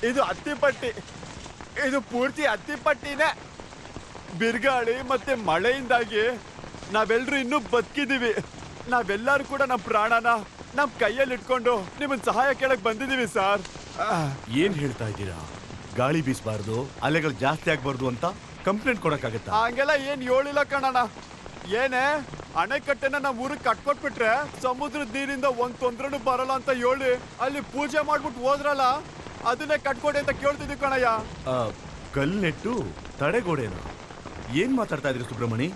ಇದು ಹತ್ತಿಪಟ್ಟಿ, ಇದು ಪೂರ್ತಿ ಹತ್ತಿಪಟ್ಟಿನೇ. ಬಿರುಗಾಳಿ ಮತ್ತೆ ಮಳೆಯಿಂದಾಗಿ ನಾವೆಲ್ಲರೂ ಇನ್ನೂ ಬದುಕಿದೀವಿ. ನಾವೆಲ್ಲರೂ ಕೂಡ ನಮ್ಮ ಪ್ರಾಣನ ನಮ್ಮ ಕೈಯಲ್ಲಿ ಇಟ್ಕೊಂಡು ನಿಮ್ಮನ್ನ ಸಹಾಯ ಕೇಳಕ್ ಬಂದಿದೀವಿ ಸರ್. ಏನ್ ಹೇಳ್ತಾ ಇದ್ದೀರಾ? ಗಾಳಿ ಬೀಸಬಾರ್ದು, ಅಲೆಗಳು ಜಾಸ್ತಿ ಆಗ್ಬಾರ್ದು ಅಂತ ಕಂಪ್ಲೇಂಟ್ ಕೊಡಕ್ಕಾಗತ್ತಾ? ಹಂಗೆಲ್ಲ ಏನ್ ಹೇಳಿಲ್ಲ ಕಣಣ್ಣ. ಏನೇ ಅಣೆಕಟ್ಟೆನ ನಮ್ಮ ಊರಿಗೆ ಕಟ್ಕೊಟ್ಬಿಟ್ರೆ ಸಮುದ್ರದ ನೀರಿಂದ ಒಂದ್ ತೊಂದ್ರೆನೂ ಬರಲ್ಲ ಅಂತ ಹೇಳಿ ಅಲ್ಲಿ ಪೂಜೆ ಮಾಡ್ಬಿಟ್ಟು ಹೋದ್ರಲ್ಲ, ಅದನ್ನೇ ಕಟ್ಕೊಡಿ ಅಂತ ಕೇಳ್ತಿದ್ವಿ ಕಣಯ್ಯ. ಕಲ್ನೆಟ್ಟು ತಡೆಗೋಡೆನ ಏನ್ ಮಾತಾಡ್ತಾ ಇದ್ರಿ ಸುಬ್ರಹ್ಮಣಿ?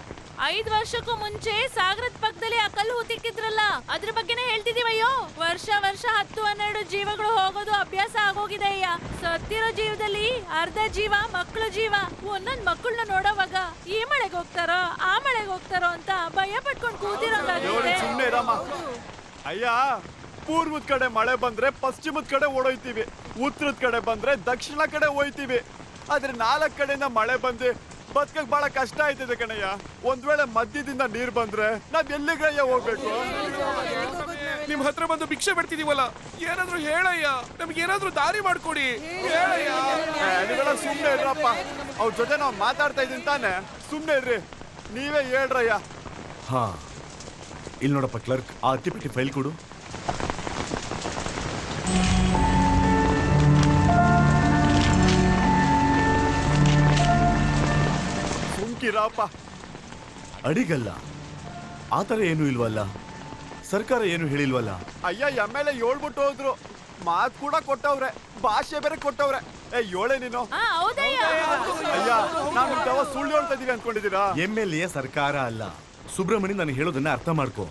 5 ವರ್ಷಕ್ಕೂ ಮುಂಚೆ ಸಾಗರದ ಪಕ್ಕದಲ್ಲಿ ಆ ಕಲ್ಲು ಹೂತಿಕ್ಕಿದ್ರಲ್ಲ, ಅದ್ರ ಬಗ್ಗೆನೇ ಹೇಳ್ತಿದೀವಯ್ಯೋ. ವರ್ಷ 10-12 ಜೀವಗಳು ಹೋಗೋದು ಅಭ್ಯಾಸ ಆಗೋಗಿದೆ ಅಯ್ಯ. ಸತ್ತಿರೋ ಜೀವದಲ್ಲಿ ಅರ್ಧ ಜೀವ ಮಕ್ಕಳು ಜೀವ. ಒಂದೊಂದ್ ಮಕ್ಕಳನ್ನ ನೋಡೋವಾಗ ಈ ಮಳೆಗೆ ಹೋಗ್ತಾರೋ ಆ ಮಳೆಗೆ ಹೋಗ್ತಾರೋ ಅಂತ ಭಯ ಪಟ್ಕೊಂಡು ಕೂತಿರೋಂಗಾಗಿದೆ. ಸುಮ್ನೆ ಇರಮ್ಮ. ಅಯ್ಯ, ಪೂರ್ವದ ಕಡೆ ಮಳೆ ಬಂದ್ರೆ ಪಶ್ಚಿಮದ ಕಡೆ ಓಡೋಯ್ತೀವಿ, ಉತ್ತರದ ಕಡೆ ಬಂದ್ರೆ ದಕ್ಷಿಣ ಕಡೆ ಹೋಯ್ತೀವಿ. ಆದ್ರೆ 4 ಕಡೆಯಿಂದ ಮಳೆ ಬಂದು ಬದುಕಕ್ ಬಹಳ ಕಷ್ಟ ಆಯ್ತದೆ ಕಣಯ್ಯ. ಒಂದ್ ವೇಳೆ ಮಧ್ಯದಿಂದ ನೀರ್ ಬಂದ್ರೆ ನಾವ್ ಎಲ್ಲಿಗಯ್ಯ ಹೋಗ್ಬೇಕು? ನಿಮ್ ಹತ್ರ ಬಂದು ಭಿಕ್ಷೆ ಬಿಡ್ತಿದೀವಲ್ಲ, ಏನಾದ್ರೂ ಹೇಳಯ್ಯ, ನಮ್ಗೇನಾದ್ರೂ ದಾರಿ ಮಾಡ್ಕೊಡಿ ಹೇಳಯ್ಯ. ನೀವೆಲ್ಲ ಸುಮ್ನೆ ಇರ್ರಪ್ಪ, ಅವ್ರ ಜೊತೆ ನಾವ್ ಮಾತಾಡ್ತಾ ಇದೀನಿ ತಾನೆ, ಸುಮ್ನೆ ಇರ್ರಿ. ನೀವೇ ಹೇಳ್ರಯ್ಯ. ಹಾ, ಇಲ್ಲಿ ನೋಡಪ್ಪ ಕ್ಲರ್ಕ್, ಆ ಹತ್ತಿಪಟ್ಟಿ ಫೈಲ್ ಕೊಡು. ಸುಮ್ಕಿರಪ್ಪ. ಅಡಿಗಲ್ಲ, ಆತರ ಏನು ಇಲ್ವಲ್ಲ, ಸರ್ಕಾರ ಏನು ಹೇಳಿಲ್ವಲ್ಲ. ಅಯ್ಯ, ಎಮ್ಮೆಲೆ ಹೇಳ್ಬಿಟ್ಟು ಹೋದ್ರು, ಮಾತ್ ಕೂಡ ಕೊಟ್ಟವ್ರೆ, ಭಾಷೆ ಬೇರೆ ಕೊಟ್ಟವ್ರೆ. ಏಳೆ ನೀನು. ಅಯ್ಯ, ನಾವ್ ನಿಮ್ಗೆ ಸುಳ್ಳು ಹೇಳ್ತಾ ಇದೀವಿ ಅನ್ಕೊಂಡಿದೀರಾ? MLA ಸರ್ಕಾರ ಅಲ್ಲ. ಸುಬ್ರಹ್ಮಣಿ, ನಾನು ಹೇಳೋದನ್ನ ಅರ್ಥ ಮಾಡ್ಕೋ.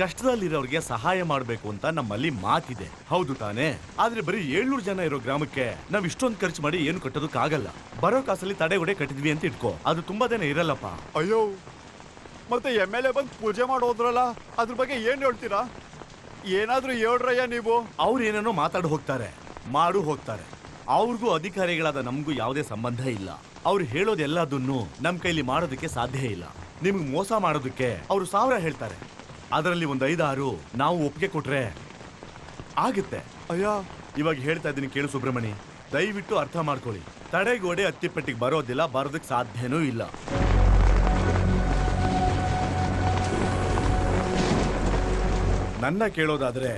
ಕಷ್ಟದಲ್ಲಿರೋರಿಗೆ ಸಹಾಯ ಮಾಡ್ಬೇಕು ಅಂತ ನಮ್ಮಲ್ಲಿ ಮಾತಿದೆ, ಹೌದು ತಾನೇ? ಆದ್ರೆ ಬರೀ 700 ಜನ ಇರೋ ಗ್ರಾಮಕ್ಕೆ ನಾವ್ ಇಷ್ಟೊಂದು ಖರ್ಚು ಮಾಡಿ ಏನು ಕಟ್ಟೋದಕ್ಕಾಗಲ್ಲ. ಬರೋ ಕಾಸಲ್ಲಿ ತಡೆಗೋಡೆ ಕಟ್ಟಿದ್ವಿ ಅಂತ ಇಟ್ಕೋ, ಅದು ತುಂಬಾ ದಿನ ಇರಲ್ಲಪ್ಪ. ಅಯ್ಯೋ, ಮತ್ತೆ MLA ಬಂದು ಪೂಜೆ ಮಾಡೋದ್ರಲ್ಲ, ಅದ್ರ ಬಗ್ಗೆ ಏನ್ ಹೇಳ್ತೀರಾ? ಏನಾದ್ರೂ ಹೇಳ್ರಯ್ಯ ನೀವು. ಅವ್ರು ಏನೇನೋ ಮಾತಾಡಿ ಹೋಗ್ತಾರೆ, ಮಾಡು ಹೋಗ್ತಾರೆ. ಅವ್ರಿಗೂ ಅಧಿಕಾರಿಗಳಾದ ನಮಗೂ ಯಾವುದೇ ಸಂಬಂಧ ಇಲ್ಲ. ಅವ್ರು ಹೇಳೋದೆಲ್ಲದನ್ನು ನಮ್ ಕೈಲಿ ಮಾಡೋದಕ್ಕೆ ಸಾಧ್ಯ ಇಲ್ಲ. ನಿಮ್ಗೆ ಮೋಸ ಮಾಡೋದಕ್ಕೆ ಅವ್ರು 1000 ಹೇಳ್ತಾರೆ, ಅದರಲ್ಲಿ ಒಂದು 5-6 ನಾವು ಒಪ್ಪಿಗೆ ಕೊಟ್ರೆ ಆಗುತ್ತೆ. ಅಯ್ಯ, ಇವಾಗ ಹೇಳ್ತಾ ಇದ್ದೀನಿ ಕೇಳು ಸುಬ್ರಹ್ಮಣಿ, ದಯವಿಟ್ಟು ಅರ್ಥ ಮಾಡ್ಕೊಳ್ಳಿ. ತಡೆಗೋಡೆ ಹತ್ತಿಪಟ್ಟಿಗೆ ಬರೋದಿಲ್ಲ, ಬರೋದಕ್ಕೆ ಸಾಧ್ಯನೂ ಇಲ್ಲ. ನನ್ನ ಕೇಳೋದಾದ್ರೆ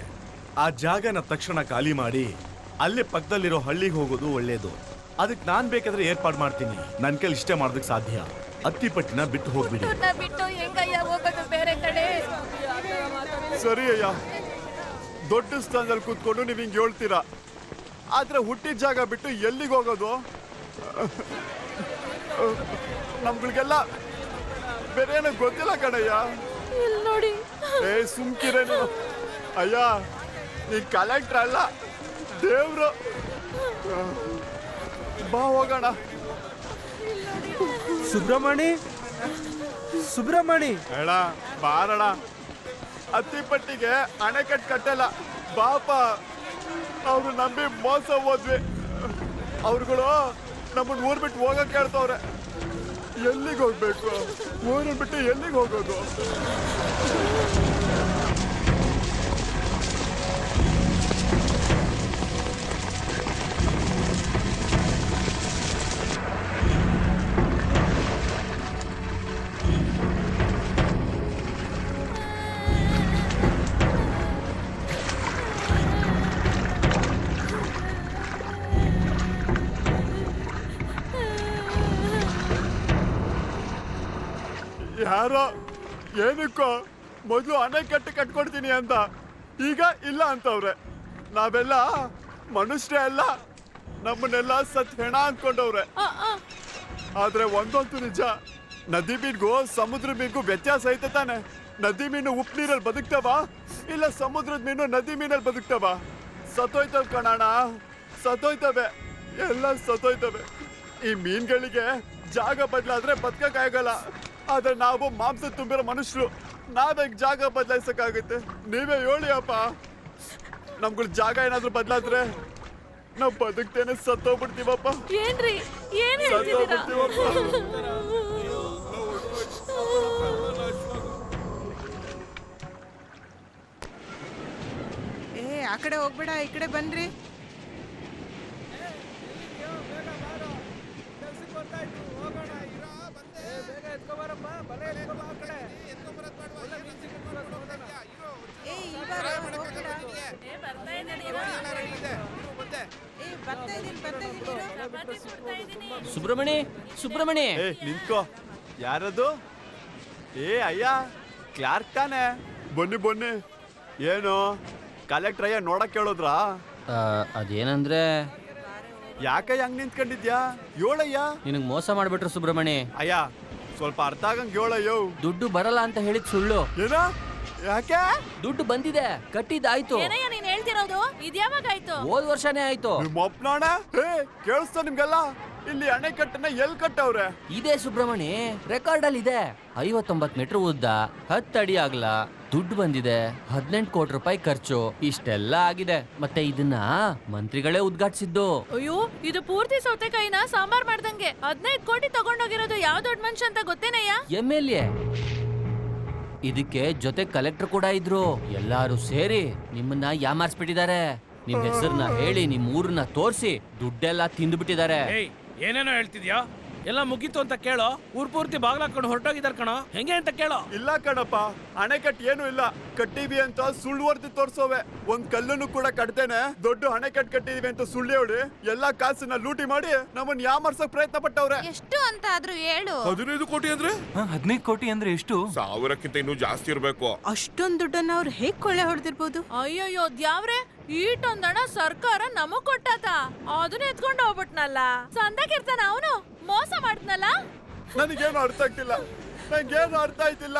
ಆ ಜಾಗನ ತಕ್ಷಣ ಖಾಲಿ ಮಾಡಿ ಅಲ್ಲೇ ಪಕ್ಕದಲ್ಲಿರೋ ಹಳ್ಳಿಗೆ ಹೋಗೋದು ಒಳ್ಳೇದು. ಅದಕ್ಕೆ ನಾನ್ ಬೇಕಾದ್ರೆ ಏರ್ಪಾಡು ಮಾಡ್ತೀನಿ. ನನ್ ಕೈಲಿ ಇಷ್ಟೇ ಮಾಡೋದಕ್ಕೆ ಸಾಧ್ಯ. ಹತ್ತಿಪಟ್ಟಿನ ಬಿಟ್ಟು ಹೋಗ್ಬಿಡಿ. ಬಿಟ್ಟು ಹೆಂಗಯ್ಯ ಹೋಗೋದು ಬೇರೆ ಕಡೆ? ಸರಿ ಅಯ್ಯ, ದೊಡ್ಡ ಸ್ಥಾನದಲ್ಲಿ ಕೂತ್ಕೊಂಡು ನೀವ್ ಹಿಂಗ್ ಹೇಳ್ತೀರಾ, ಆದ್ರೆ ಹುಟ್ಟಿದ ಜಾಗ ಬಿಟ್ಟು ಎಲ್ಲಿಗೆ ಹೋಗೋದು? ನಮ್ಗಳಿಗೆಲ್ಲ ಬೇರೆ ಏನೋ ಗೊತ್ತಿಲ್ಲ ಕಣಯ್ಯ. ನೋಡಿ, ಸುಮ್ಕಿರೇನು ಅಯ್ಯ, ನೀ ಕಲೆಕ್ಟರ್ ಅಲ್ಲ, ದೇವ್ರು. ಬಾ ಹೋಗೋಣ. ಸುಬ್ರಹ್ಮಣಿ ಹೇಳ ಬಾರಣ. ಹತ್ತಿಪಟ್ಟಿಗೆ ಅಣೆಕಟ್ಟು ಕಟ್ಟಲ್ಲ ಬಾಪ. ಅವ್ರು ನಂಬಿ ಮೋಸ ಹೋದ್ವಿ. ಅವ್ರುಗಳು ನಮ್ಮನ್ನ ಊರ್ ಬಿಟ್ಟು ಹೋಗಕ್ ಹೇಳ್ತವ್ರೆ. ಎಲ್ಲಿಗೆ ಹೋಗ್ಬೇಕು? ಊರನ್ನ ಬಿಟ್ಟು ಎಲ್ಲಿಗೆ ಹೋಗೋದು? ಯಾರೋ ಏನಕ್ಕೋ ಮೊದಲು ಅಣೆಕಟ್ಟು ಕಟ್ಕೊಡ್ತೀನಿ ಅಂತ, ಈಗ ಇಲ್ಲ ಅಂತವ್ರೆ. ನಾವೆಲ್ಲ ಮನುಷ್ಯರೇ ಅಲ್ಲ, ನಮ್ಮನ್ನೆಲ್ಲ ಸತ್ ಹೆಣ ಅನ್ಕೊಂಡವ್ರೆ. ಆದ್ರೆ ಒಂದಂತೂ ನಿಜ, ನದಿ ಮೀನ್ಗೂ ಸಮುದ್ರ ಮೀನ್ಗೂ ವ್ಯತ್ಯಾಸ ಐತೆ ತಾನೆ. ನದಿ ಮೀನು ಉಪ್ಪು ನೀರಲ್ಲಿ ಬದುಕ್ತವ, ಇಲ್ಲ ಸಮುದ್ರದ ಮೀನು ನದಿ ಮೀನಲ್ಲಿ ಬದುಕ್ತವ? ಸತ್ತೋಯ್ತವ್ ಕಣಣ, ಸತ್ತೋಯ್ತವೆ, ಎಲ್ಲ ಸತ್ತೋಯ್ತವೆ. ಈ ಮೀನ್ಗಳಿಗೆ ಜಾಗ ಬದಲಾದ್ರೆ ಬದುಕಕ್ಕಾಗಲ್ಲ. ಆದ್ರೆ ನಾವು ಮಾಂಸ ತುಂಬಿರೋ ಮನುಷ್ಯರು, ನಾವೇ ಜಾಗ ಬದಲಾಯಿಸಕ್ಕಾಗುತ್ತೆ? ನೀವೇ ಹೇಳಿ ಅಪ್ಪ. ನಮ್ಗಳ ಜಾಗ ಏನಾದ್ರೂ ಬದಲಾದ್ರೆ ನಾವ್ ಬದುಕ್ತೇನೆ ಸತ್ತೋಗ್ಬಿಡ್ತೀವಪ್ಪ. ಏನ್ರಿ ಏನ್ ಹೇಳ್ತಿದ್ದೀರಾ? ಆ ಕಡೆ ಹೋಗ್ಬೇಡ, ಈ ಕಡೆ ಬನ್ರಿ. ಸುಬ್ರಮಣಿ ಸುಬ್ರಮಣಿ ಏ ನಿಂತ್ಕೋ. ಯಾರದು? ಏ ಅಯ್ಯ, ಕ್ಲಾರ್ಕ್ ತಾನೆ. ಬನ್ನಿ ಬನ್ನಿ. ಏನು ಕಲೆಕ್ಟರ್ ಅಯ್ಯ ನೋಡಕ್ ಕೇಳಿದ್ರಾ? ಅದೇನಂದ್ರೆ ಯಾಕಯ್ಯ ಹಂಗ್ ನಿಂತ್ಕೊಂಡಿದ್ಯಾ? ಏಳಯ್ಯ. ನಿನಗ್ ಮೋಸ ಮಾಡ್ಬಿಟ್ರು ಸುಬ್ರಮಣಿ. ಅಯ್ಯ ಸ್ವಲ್ಪ ಅರ್ಥ ಆಗಂಗ್ ಏಳಯ್ಯೋ. ದುಡ್ಡು ಬರಲ್ಲ ಅಂತ ಹೇಳಿದ್ ಸುಳ್ಳು. ಏನ? ಯಾಕೆ? ದುಡ್ಡು ಬಂದಿದೆ, ಕಟ್ಟಿದ್ದಾಯ್ತು. ಏನಯ್ಯ ನೀನ್ ಹೇಳ್ತಿರೋದು? ಇದ್ಯಾವಾಗಾಯ್ತು? ಹೋದ್ ವರ್ಷನೇ ಆಯ್ತು. ನಿಮ್ಮ ಅಪ್ಪನಾಣ? ಏ ಕೇಳಿಸ್ತಾ ನಿಮ್ಗೆಲ್ಲ? ಇಲ್ಲಿ ಅಣೆಕಟ್ಟನ್ನ ಎಲ್ ಕಟ್ಟವ್ರೆ? ಇದೇ ಸುಬ್ರಮಣಿ, ರೆಕಾರ್ಡ್ ಅಲ್ಲಿ ಇದೆ. 59 ಮೀಟರ್ ಉದ್ದ, 10 ಅಡಿ ಅಗಲ, ದುಡ್ಡು ಬಂದಿದೆ, 18 ಕೋಟಿ ರೂಪಾಯಿ ಖರ್ಚು, ಇಷ್ಟೆಲ್ಲ ಆಗಿದೆ. ಮತ್ತೆ ಇದನ್ನ ಮಂತ್ರಿಗಳೇ ಉದ್ಘಾಟಿಸಿದ್ದು. ಅಯ್ಯೋ, ಇದು ಪೂರ್ತಿ ಸೌತೆಕಾಯಿನ ಸಾಂಬಾರ್ ಮಾಡ್ದಂಗೆ. 15 ಕೋಟಿ ತಗೊಂಡೋಗಿರೋದು ಯಾವ ದೊಡ್ಡ ಮನುಷ್ಯ ಅಂತ ಗೊತ್ತೇನಯ್ಯ? MLA. ಇದಕ್ಕೆ ಜೊತೆ ಕಲೆಕ್ಟರ್ ಕೂಡ ಇದ್ರು. ಎಲ್ಲಾರು ಸೇರಿ ನಿಮ್ಮನ್ನ ಯಾಮಾರ್ಸ್ಬಿಟ್ಟಿದ್ದಾರೆ. ನಿಮ್ ಹೆಸರನ್ನ ಹೇಳಿ ನಿಮ್ ಊರನ್ನ ತೋರಿಸಿ ದುಡ್ಡೆಲ್ಲ ತಿಂದ್ಬಿಟ್ಟಿದ್ದಾರೆ. ಏಯ್ ಏನೇನೋ ಹೇಳ್ತಿದ್ಯಾ? ಎಲ್ಲ ಮುಗೀತು ಅಂತ ಕೇಳೋ. ಊರ್ ಪೂರ್ತಿ ಬಾಗ್ಲಾಕೊಂಡು ಹೊರಟೋಗಿದಾರ ಕಣೋ. ಹೆಂಗೆ ಅಂತ ಕೇಳೋ. ಇಲ್ಲ ಕಣಪ್ಪ, ಅಣೆಕಟ್ಟು ಏನು ಇಲ್ಲ. ಕಟ್ಟಿವಿ ಅಂತ ಸುಳ್ಳು ವರ್ತಿ ತೋರ್ಸೋವೆ. ಒಂದ್ ಕಲ್ಲನ್ನು ಕೂಡ ಕಟ್ತೇನೆ ದೊಡ್ಡ ಅಣೆಕಟ್ಟು ಕಟ್ಟಿದೀವಿ ಅಂತ ಸುಳ್ಳು ಹೇಳಿ ಎಲ್ಲಾ ಕಾಸನ್ನ ಲೂಟಿ ಮಾಡಿ ನಮ್ಮನ್ನ ಯಾಮರ್ಸಕ್ ಪ್ರಯತ್ನ ಪಟ್ಟವ್ರೆ. ಎಷ್ಟು ಅಂತ ಆದ್ರೂ ಹೇಳು. 15 ಕೋಟಿ ಅಂದ್ರೆ 15 ಕೋಟಿ ಅಂದ್ರೆ ಎಷ್ಟು? 1000ಕ್ಕಿಂತ ಇನ್ನೂ ಜಾಸ್ತಿ ಇರ್ಬೇಕು. ಅಷ್ಟೊಂದ್ ದುಡ್ಡನ್ನ ಅವ್ರು ಹೇಗ್ ಕೊಳ್ಳೆ ಹೊಡೆದಿರ್ಬೋದು? ಅಯ್ಯಯ್ಯೋ ದ್ಯಾವ್ರೆ, ಈಟೊಂದಣ ಸರ್ಕಾರ ನಮಗ್ ಕೊಟ್ಟಾತ. ಅದನ್ನ ಎತ್ಕೊಂಡು ಹೋಗ್ಬಿಟ್ನಲ್ಲ. ಸಂದಾಗಿರ್ತಾನ ಅವನು. ಮೋಸ ಮಾಡ್ತನಲ್ಲ. ನನಗೇನು ಅರ್ಥ ಆಗ್ತಿಲ್ಲ. ನಂಗೇನು ಅರ್ಥ ಆಯ್ತಿಲ್ಲ.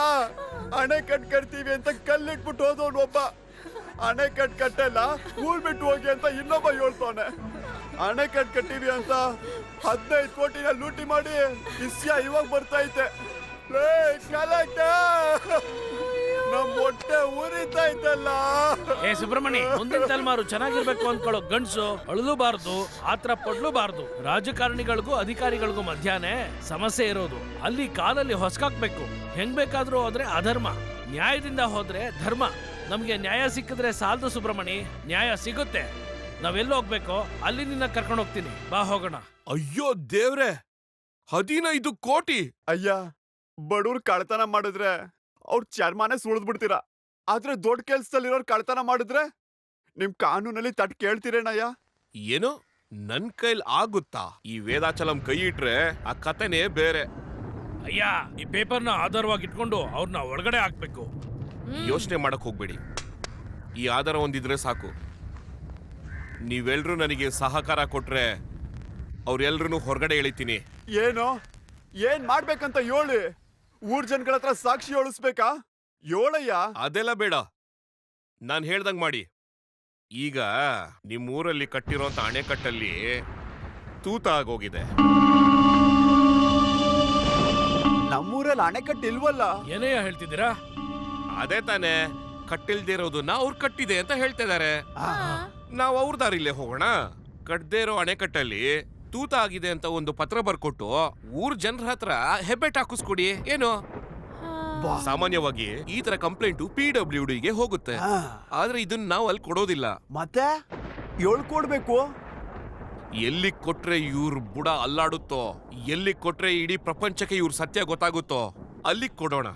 ಅಣೆಕಟ್ಟು ಕಟ್ತೀವಿ ಅಂತ ಕಲ್ಲಿಟ್ಬಿಟ್ಟು ಹೋದವನು ಒಬ್ಬ. ಅಣೆಕಟ್ಟು ಕಟ್ಟಲ್ಲ, ಊರ್ ಬಿಟ್ಟು ಹೋಗಿ ಅಂತ ಇನ್ನೊಬ್ಬ ಹೇಳ್ತಾನೆ. ಅಣೆಕಟ್ಟು ಕಟ್ಟಿವಿ ಅಂತ 15 ಕೋಟಿನ ಲೂಟಿ ಮಾಡಿ ಇಸ್ಯ ಇವಾಗ ಬರ್ತಾ ಐತೆ. ನಮ್ ಹೊಟ್ಟೆ ಉರಿತಾ ಐತಲ್ಲ. ಏ ಸುಬ್ರಹ್ಮಣಿ, ಮುಂದಿನ ತಲೆಮಾರು ಚೆನ್ನಾಗಿರ್ಬೇಕು ಅಂದ್ಕೊಳ್ಳೋ ಗಂಡ್ಸು ಅಳಲೂಬಾರ್ದು, ಆತರ ಪಡ್ಲೂಬಾರ್ದು. ರಾಜಕಾರಣಿಗಳಿಗೂ ಅಧಿಕಾರಿಗಳಿಗೂ ಮಧ್ಯಾಹ್ನ ಸಮಸ್ಯೆ ಇರೋದು. ಅಲ್ಲಿ ಕಾಲಲ್ಲಿ ಹೊಸ್ಕಾಕ್ಬೇಕು. ಹೆಂಗ್ ಬೇಕಾದ್ರೂ ಹೋದ್ರೆ ಅಧರ್ಮ, ನ್ಯಾಯದಿಂದ ಹೋದ್ರೆ ಧರ್ಮ. ನಮ್ಗೆ ನ್ಯಾಯ ಸಿಕ್ಕಿದ್ರೆ ಸಾಲದು ಸುಬ್ರಹ್ಮಣಿ, ನ್ಯಾಯ ಸಿಗುತ್ತೆ. ನಾವೆಲ್ಲ ಹೋಗ್ಬೇಕೋ ಅಲ್ಲಿ ನಿನ್ನ ಕರ್ಕೊಂಡು ಹೋಗ್ತೀನಿ, ಬಾ ಹೋಗೋಣ. ಅಯ್ಯೋ ದೇವ್ರೆ, 15 ಕೋಟಿ! ಅಯ್ಯ, ಬಡವ್ರು ಕಳ್ತನ ಮಾಡಿದ್ರೆ ಅವ್ರ ಚರ್ಮನೇ ಸುಳಿದ್ ಬಿಡ್ತೀರಾ. ಆದ್ರೆ ದೊಡ್ಡ ಕೆಲ್ಸದಲ್ಲಿರೋರು ಕಳ್ತನ ಮಾಡಿದ್ರೆ ನಿಮ್ ಕಾನೂನಲ್ಲಿ ತಟ್ ಕೇಳ್ತೀರೇನಯ್ಯ? ಏನು ನನ್ ಕೈಲ್ ಆಗುತ್ತಾ? ಈ ವೇದಾಚಲಂ ಕೈ ಇಟ್ರೆ ಆ ಕತೆನೇ ಬೇರೆ. ಅಯ್ಯ, ಈ ಪೇಪರ್ನ ಆಧಾರವಾಗಿ ಇಟ್ಕೊಂಡು ಅವ್ರನ್ನ ಒಳಗಡೆ ಹಾಕ್ಬೇಕು. ಯೋಚನೆ ಮಾಡಕ್ ಹೋಗ್ಬೇಡಿ. ಈ ಆಧಾರ ಒಂದಿದ್ರೆ ಸಾಕು. ನೀವೆಲ್ರೂ ನನಗೆ ಸಹಕಾರ ಕೊಟ್ರೆ ಅವ್ರೆಲ್ರೂ ಹೊರಗಡೆ ಎಳಿತೀನಿ. ಏನು ಏನ್ ಮಾಡ್ಬೇಕಂತ ಹೇಳಿ. ಊರ್ ಜನಗಳ ಹತ್ರ ಸಾಕ್ಷಿ ಹೇಳಿಸ್ಬೇಕಾ? ಏಳಯ್ಯ. ಅದೆಲ್ಲ ಬೇಡ, ನಾನ್ ಹೇಳ್ದಂಗ್ ಮಾಡಿ. ಈಗ ನಿಮ್ಮೂರಲ್ಲಿ ಕಟ್ಟಿರೋಂತ ಅಣೆಕಟ್ಟಲ್ಲಿ ತೂತ ಆಗೋಗಿದೆ. ನಮ್ಮೂರಲ್ಲಿ ಅಣೆಕಟ್ಟು ಇಲ್ವಲ್ಲ. ಏನೇಯ ಹೇಳ್ತಿದ್ದೀರಾ? ಅದೇ ತಾನೇ, ಕಟ್ಟಿಲ್ದೇ ಇರೋದನ್ನ ಅವ್ರು ಕಟ್ಟಿದೆ ಅಂತ ಹೇಳ್ತಾ ಇದಾರೆ. ನಾವು ಅವ್ರ ದಾರಿಲೇ ಹೋಗೋಣ. ಕಟ್ಟದೇ ಇರೋ ಅಣೆಕಟ್ಟಲ್ಲಿ ತೂತ ಆಗಿದೆ ಅಂತ ಒಂದು ಪತ್ರ ಬರ್ಕೊಟ್ಟು ಊರ್ ಜನರ ಹತ್ರ ಹೆಬ್ಬೆಟ್ ಹಾಕಿಸ್ಕೊಡಿ. ಏನು? ಸಾಮಾನ್ಯವಾಗಿ ಈ ತರ ಕಂಪ್ಲೇಂಟು PWDಗೆ ಹೋಗುತ್ತೆ. ಆದ್ರೆ ಇದನ್ನ ನಾವು ಅಲ್ಲಿ ಕೊಡೋದಿಲ್ಲ. ಮತ್ತೆ ಕೊಡ್ಬೇಕು. ಎಲ್ಲಿ ಕೊಟ್ರೆ ಇವ್ರ ಬುಡ ಅಲ್ಲಾಡುತ್ತೋ, ಎಲ್ಲಿ ಕೊಟ್ರೆ ಇಡೀ ಪ್ರಪಂಚಕ್ಕೆ ಇವ್ರ ಸತ್ಯ ಗೊತ್ತಾಗುತ್ತೋ ಅಲ್ಲಿ ಕೊಡೋಣ.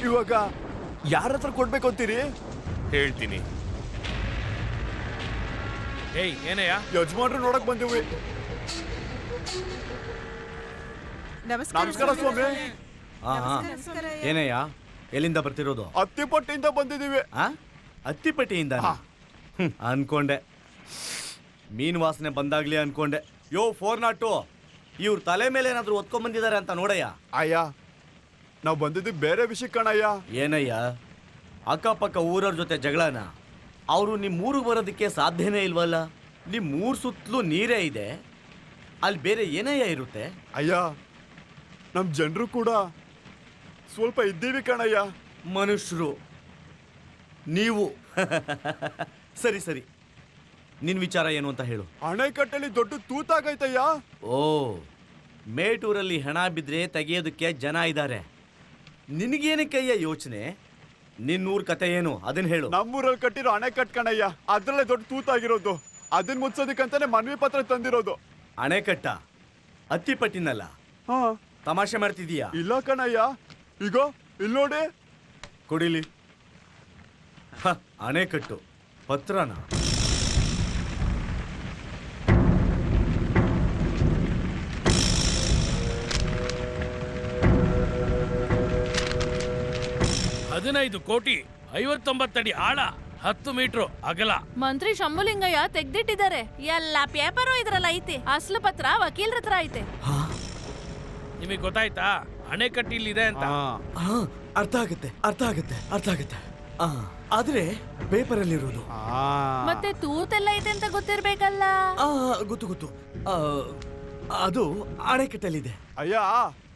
ಇವಾಗ ಯಾರ ಹತ್ರ ಕೊಡ್ಬೇಕು ಅಂತೀರಿ? ಹೇಳ್ತೀನಿ. ಏಯ್ ಏನಯ್ಯ? ಯಜಮಾನ್ರು ನೋಡಕ್ ಬಂದಿವಿ. ನಮಸ್ಕಾರ ಸ್ವಾಮಿ. ಏನಯ್ಯ, ಎಲ್ಲಿಂದ ಬರ್ತಿರೋದು? ಅತ್ತಿಪಟ್ಟಿಯಿಂದ ಬಂದಿದೀವಿ. ಅತ್ತಿಪಟ್ಟಿಯಿಂದ? ಅನ್ಕೊಂಡೆ, ಮೀನ್ ವಾಸನೆ ಬಂದಾಗ್ಲಿ ಅನ್ಕೊಂಡೆ. ಯೋ 402, ಇವ್ರ ತಲೆ ಮೇಲೆ ಏನಾದ್ರು ಒತ್ಕೊಂಡ್ ಬಂದಿದ್ದಾರೆ ಅಂತ ನೋಡಯ್ಯ. ಅಯ್ಯ, ನಾವ್ ಬಂದಿದ್ದು ಬೇರೆ ವಿಷಯ ಕಣಯ್ಯ. ಏನಯ್ಯ, ಅಕ್ಕಪಕ್ಕ ಊರವ್ರ ಜೊತೆ ಜಗಳನ? ಅವರು ನಿಮ್ಮ ಊರಿಗೆ ಬರೋದಕ್ಕೆ ಸಾಧ್ಯನೇ ಇಲ್ವಲ್ಲ? ನಿಮ್ಮ ಊರ್ ಸುತ್ತಲೂ ನೀರೇ ಇದೆ, ಅಲ್ಲಿ ಬೇರೆ ಏನಯ್ಯ ಇರುತ್ತೆ? ಅಯ್ಯ, ನಮ್ ಜನರು ಕೂಡ ಸ್ವಲ್ಪ ಇದ್ದೀವಿ ಕಣಯ್ಯ. ಮನುಷ್ಯರು ನೀವು. ಸರಿ ಸರಿ, ನಿನ್ ವಿಚಾರ ಏನು ಅಂತ ಹೇಳು. ಅಣೆಕಟ್ಟಲ್ಲಿ ದೊಡ್ಡ ತೂತಾಗೈತಯ್ಯ. ಓ, ಮೇಟೂರಲ್ಲಿ ಹೆಣ ಬಿದ್ರೆ ತೆಗೆಯೋದಕ್ಕೆ ಜನ ಇದ್ದಾರೆ. ನಿನಗೇನಕ್ಕಯ್ಯ ಯೋಚನೆ? ನಿನ್ನೂರ್ ಕತೆ ಏನು ಅದನ್ನ ಹೇಳು. ನಮ್ಮೂರಲ್ಲಿ ಕಟ್ಟಿರೋ ಅಣೆಕಟ್ಟು ಕಣಯ್ಯ, ಅದ್ರಲ್ಲೇ ದೊಡ್ಡ ತೂತಾಗಿರೋದು. ಅದನ್ನ ಮುಚ್ಚೋದಕ್ಕಂತಾನೆ ಮನವಿ ಪತ್ರ ತಂದಿರೋದು. ಅಣೆಕಟ್ಟ? ಅತ್ತಿಪಟ್ಟಿನಲ್ಲ? ಹಾ. ತಮಾಷೆ ಮಾಡ್ತಿದೀಯಾ? ಇಲ್ಲ ಕಣಯ್ಯ, ಈಗ ಇಲ್ಲಿ ನೋಡಿ. ಕೊಡಿಲಿ. ಅಣೆಕಟ್ಟು ಪತ್ರನ? 15 ಕೋಟಿ 59 ಅಡಿ ಆಳ 10 ಮೀಟರ್ ಅಗಲ. ಮಂತ್ರಿ ಶಂಭುಲಿಂಗಯ್ಯ ತೆಗ್ದಿಟ್ಟಿದ್ದಾರೆ. ಎಲ್ಲಾ ಪೇಪರು ಇದ್ರಲ್ಲ ಐತೆ. ಅಸ್ಲು ಪತ್ರ ವಕೀಲರ ಹತ್ರ ಐತೆ. ನಿಮಗೆ ಗೊತ್ತಾಯ್ತಾ ಅಣೆಕಟ್ಟು ಇಲ್ಲಿದೆ ಅಂತ? ಹಾ, ಅರ್ಥ ಆಗುತ್ತೆ. ಆದ್ರೆ ಪೇಪರ್ ಅಲ್ಲಿರೋದು ಮತ್ತೆ ತೂತೆಲ್ಲ ಐತೆ ಅಂತ ಗೊತ್ತಿರ್ಬೇಕಲ್ಲ. ಗೊತ್ತು. ಆ, ಅದು ಅಣೆಕಟ್ಟಲ್ಲಿದೆ. ಅಯ್ಯ,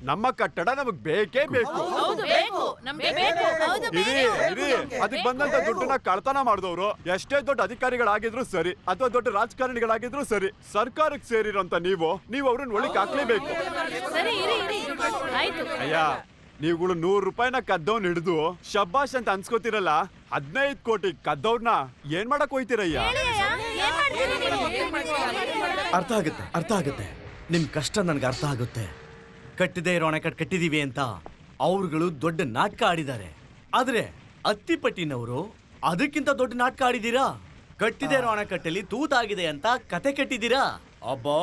ನಮ್ಮ ಕಟ್ಟಡ ನಮಗ್ ಬೇಕೇ ಬೇಕು. ಹೌದು ಬೇಕು, ನಮ್ಗೆ ಬೇಕು. ಹೌದು ಇರಿ ಅದಕ್ಕೆ ಬಂದಂತ ದುಡ್ಡನ್ನ ಕಳ್ತನ ಮಾಡಿದವರು ಎಷ್ಟೇ ದೊಡ್ಡ ಅಧಿಕಾರಿಗಳಾಗಿದ್ರು ಸರಿ ಅಥವಾ ದೊಡ್ಡ ರಾಜಕಾರಣಿಗಳಾಗಿದ್ರು ಸರಿ, ಸರ್ಕಾರಕ್ಕೆ ಸೇರಿರೋಂತ ನೀವು ಅವ್ರನ್ನ ಒಳಗೆ ಹಾಕ್ಲೇಬೇಕು. ಸರಿ, ಇರಿ. ಆಯ್ತು. ಅಯ್ಯ, ನೀವುಗಳು 100 ರೂಪಾಯಿನ ಕದ್ದವ್ನ ಹಿಡಿದು ಶಬ್ಬಾಷ್ ಅಂತ ಅನ್ಸ್ಕೋತಿರಲ್ಲ, 15 ಕೋಟಿ ಕದ್ದವ್ರನ್ನ ಏನ್ ಮಾಡಕ್ ಹೋಯ್ತಿರಯ್ಯ? ಹೇಳಿ ಅಯ್ಯ, ಏನ್ ಮಾಡ್ತೀರಿ ನೀವು? ಅರ್ಥ ಆಗುತ್ತೆ. ನಿಮ್ ಕಷ್ಟ ನನ್ಗೆ ಅರ್ಥ ಆಗುತ್ತೆ. ಕಟ್ಟಿದೆ ಇರೋ ಅಣೆಕಟ್ಟು ಕಟ್ಟಿದೀವಿ ಅಂತ ಅವ್ರುಗಳು ದೊಡ್ಡ ನಾಟಕ ಆಡಿದ್ದಾರೆ. ಆದ್ರೆ ಅತ್ತಿಪಟ್ಟಿನವರು ಅದಕ್ಕಿಂತ ದೊಡ್ಡ ನಾಟಕ ಆಡಿದೀರಾ. ಕಟ್ಟಿದೆ ಇರೋ ಅಣೆಕಟ್ಟಲ್ಲಿ ತೂತಾಗಿದೆ ಅಂತ ಕತೆ ಕಟ್ಟಿದೀರಾ. ಅಬ್ಬಾ,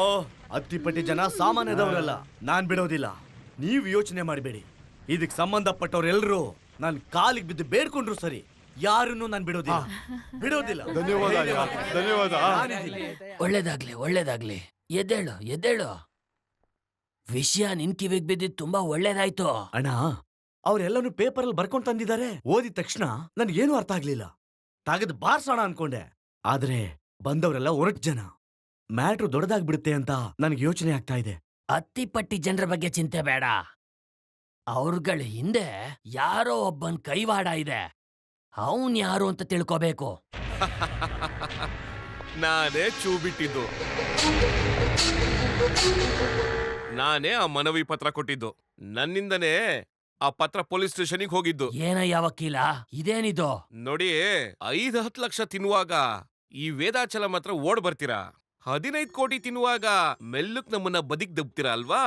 ಅತ್ತಿಪಟ್ಟಿ ಜನ ಸಾಮಾನ್ಯದವರಲ್ಲ. ನಾನ್ ಬಿಡೋದಿಲ್ಲ. ನೀವು ಯೋಚನೆ ಮಾಡಬೇಡಿ. ಇದಕ್ ಸಂಬಂಧಪಟ್ಟವ್ರೆಲ್ಲರೂ ನನ್ ಕಾಲಿಗೆ ಬಿದ್ದು ಬೇಡ್ಕೊಂಡ್ರು ಸರಿ, ಯಾರನ್ನು ನಾನು ಬಿಡೋದಿಲ್ಲ. ಧನ್ಯವಾದ ಅಯ್ಯ, ಧನ್ಯವಾದ. ಒಳ್ಳೇದಾಗ್ಲಿ. ಎದ್ದೇಳು. ವಿಷಯ ನಿನ್ ಕಿವಿಗ್ ಬಿದ್ದಿದ್ ತುಂಬಾ ಒಳ್ಳೇದಾಯ್ತು. ಅಣ್ಣ, ಅವ್ರೆಲ್ಲನೂ ಪೇಪರ್ ಅಲ್ಲಿ ಬರ್ಕೊಂಡ್ ತಂದಿದ್ದಾರೆ. ಓದಿದ ತಕ್ಷಣ ನನ್ಗೇನು ಅರ್ಥ ಆಗ್ಲಿಲ್ಲ. ತಾಗದ್ ಬಾರ್ಸೋಣ ಅನ್ಕೊಂಡೆ. ಆದ್ರೆ ಬಂದವರೆಲ್ಲ ಒರಟ್ ಜನ. ಮ್ಯಾಟ್ರು ದೊಡ್ಡದಾಗ್ಬಿಡುತ್ತೆ ಅಂತ ನನಗೆ ಯೋಚನೆ ಆಗ್ತಾ ಇದೆ. ಅತ್ತಿಪಟ್ಟಿ ಜನರ ಬಗ್ಗೆ ಚಿಂತೆ ಬೇಡ. ಅವ್ರಗಳ ಹಿಂದೆ ಯಾರೋ ಒಬ್ಬನ್ ಕೈವಾಡ ಇದೆ. ಅವನ್ ಯಾರು ಅಂತ ತಿಳ್ಕೋಬೇಕು. ನಾನೇ ಚೂ ಬಿಟ್ಟಿದ್ದು. ನಾನೇ ಆ ಮನವಿ ಪತ್ರ ಕೊಟ್ಟಿದ್ದು. ನನ್ನಿಂದನೇ ಆ ಪತ್ರ ಪೊಲೀಸ್ ಸ್ಟೇಷನ್ಗೆ ಹೋಗಿದ್ದು. ಏನಯ್ಯ ವಕೀಲ, ಇದೇನಿದು? ನೋಡಿ, 5-10 ಲಕ್ಷ ತಿನ್ನುವಾಗ ಈ ವೇದಾಚಲ ಮಾತ್ರ ಓಡ್ ಬರ್ತೀರಾ. 15 ಕೋಟಿ ತಿನ್ನುವಾಗ ಮೆಲ್ಲಕ್ ನಮ್ಮನ್ನ ಬದಿಕ್ ದಬ್ತೀರಾ ಅಲ್ವಾ?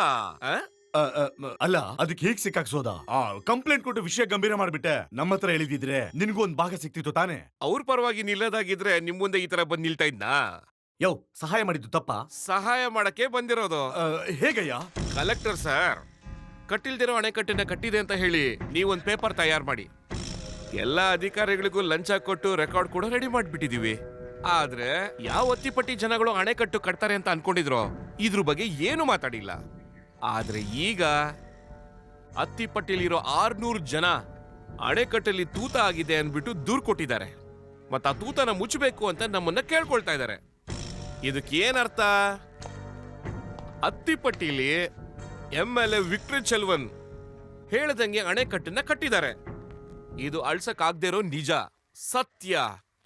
ಅಲ್ಲ, ಅದಕ್ಕೆ ಹೇಗ್ ಸಿಕ್ಕಾಕ್ಸೋದ? ಕಂಪ್ಲೇಂಟ್ ಕೊಟ್ಟು ವಿಷಯ ಗಂಭೀರ ಮಾಡ್ಬಿಟ್ಟೆ. ನಮ್ಮ ಹತ್ರ ಹೇಳಿದಿದ್ರೆ ನಿನ್ಗೂ ಒಂದ್ ಭಾಗ ಸಿಕ್ತಿತ್ತು ತಾನೆ. ಅವ್ರ ಪರವಾಗಿ ನಿಲ್ಲದಾಗಿದ್ರೆ ನಿಮ್ ಮುಂದೆ ಈ ತರ ಬಂದ್ ನಿಲ್ತಾ ಇದ್ನಾ? ಸಹಾಯ ಮಾಡಿದ್ದು ತಪ್ಪ? ಸಹಾಯ ಮಾಡಕ್ಕೆ ಬಂದಿರೋದು. ಹೇಗಯ್ಯ? ಕಲೆಕ್ಟರ್ ಸರ್, ಕಟ್ಟಿಲ್ದಿರೋ ಅಣೆಕಟ್ಟನ್ನ ಕಟ್ಟಿದೆ ಅಂತ ಹೇಳಿ ನೀವೊಂದ್ ಪೇಪರ್ ತಯಾರು ಮಾಡಿ. ಎಲ್ಲಾ ಅಧಿಕಾರಿಗಳಿಗೂ ಲಂಚ ಕೊಟ್ಟು ರೆಕಾರ್ಡ್ ಕೂಡ ರೆಡಿ ಮಾಡ್ಬಿಟ್ಟಿದೀವಿ. ಆದ್ರೆ ಯಾವ ಅತ್ತಿಪಟ್ಟಿ ಜನಗಳು ಅಣೆಕಟ್ಟು ಕಟ್ತಾರೆ ಅಂತ ಅನ್ಕೊಂಡಿದ್ರು, ಇದ್ರ ಬಗ್ಗೆ ಏನು ಮಾತಾಡಿಲ್ಲ. ಆದ್ರೆ ಈಗ ಅತ್ತಿಪಟ್ಟಿಲಿರೋ 600 ಜನ ಅಣೆಕಟ್ಟಲ್ಲಿ ತೂತ ಆಗಿದೆ ಅನ್ಬಿಟ್ಟು ದೂರ್ ಕೊಟ್ಟಿದ್ದಾರೆ. ಮತ್ತ ಆ ತೂತನ ಮುಚ್ಚಬೇಕು ಅಂತ ನಮ್ಮನ್ನ ಕೇಳ್ಕೊಳ್ತಾ ಇದ್ದಾರೆ. ಇದಕ್ಕೆ ಏನರ್ಥ? ಅತ್ತಿಪಟ್ಟಿಲಿ MLA ವಿಕ್ಟರ್ ಚೆಲ್ವನ್ ಹೇಳ್ದಂಗೆ ಅಣೆಕಟ್ಟನ್ನ ಕಟ್ಟಿದ್ದಾರೆ. ಇದು ಅಳ್ಸಕ್ ಇರೋ ನಿಜ, ಸತ್ಯ.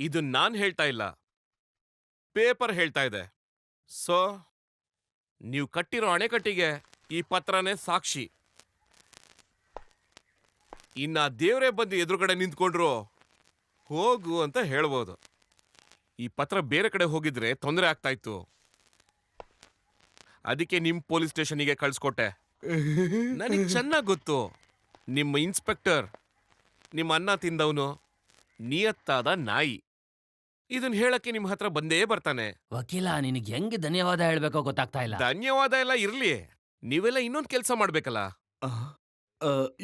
ಇದು ನಾನ್ ಹೇಳ್ತಾ ಇಲ್ಲ, ಪೇಪರ್ ಹೇಳ್ತಾ ಇದೆ. ಸೊ ನೀವು ಕಟ್ಟಿರೋ ಅಣೆಕಟ್ಟಿಗೆ ಈ ಪತ್ರನೇ ಸಾಕ್ಷಿ. ಇನ್ನ ದೇವ್ರೇ ಬಂದು ಎದುರುಗಡೆ ನಿಂತ್ಕೊಂಡ್ರು ಹೋಗು ಅಂತ ಹೇಳ್ಬೋದು. ಈ ಪತ್ರ ಬೇರೆ ಕಡೆ ಹೋಗಿದ್ರೆ ತೊಂದರೆ ಆಗ್ತಾ ಇತ್ತು. ಅದಕ್ಕೆ ನಿಮ್ ಪೊಲೀಸ್ ಸ್ಟೇಷನ್ಗೆ ಕಳ್ಸ್ಕೊಟ್ಟೆ. ನನಗೆ ಚೆನ್ನಾಗ್ ಗೊತ್ತು, ನಿಮ್ಮ ಇನ್ಸ್ಪೆಕ್ಟರ್ ನಿಮ್ಮ ಅನ್ನ ತಿಂದವನು ನಿಯತ್ತಾದ ನಾಯಿ. ಇದನ್ ಹೇಳಕ್ಕೆ ನಿಮ್ ಹತ್ರ ಬಂದೇ ಬರ್ತಾನೆ. ವಕೀಲ, ನಿನಗೆ ಹೆಂಗ್ ಧನ್ಯವಾದ ಹೇಳ್ಬೇಕೋ ಗೊತ್ತಾಗ್ತಾ ಇಲ್ಲ. ಧನ್ಯವಾದ ಎಲ್ಲ ಇರ್ಲಿ, ನೀವೆಲ್ಲ ಇನ್ನೊಂದ್ ಕೆಲ್ಸ ಮಾಡ್ಬೇಕಲ್ಲ.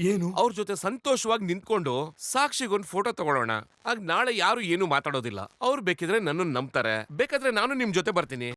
ಏನು? ಅವ್ರ ಜೊತೆ ಸಂತೋಷವಾಗಿ ನಿಂತ್ಕೊಂಡು ಸಾಕ್ಷಿಗೊಂದು ಫೋಟೋ ತಗೊಳ್ಳೋಣ. ಆಗ ನಾಳೆ ಯಾರು ಏನು ಮಾತಾಡೋದಿಲ್ಲ. ಅವ್ರು ಬೇಕಿದ್ರೆ ನನ್ನನ್ನು ನಂಬ್ತಾರೆ, ಬೇಕಾದ್ರೆ ನಾನು ನಿಮ್ ಜೊತೆ ಬರ್ತೀನಿ.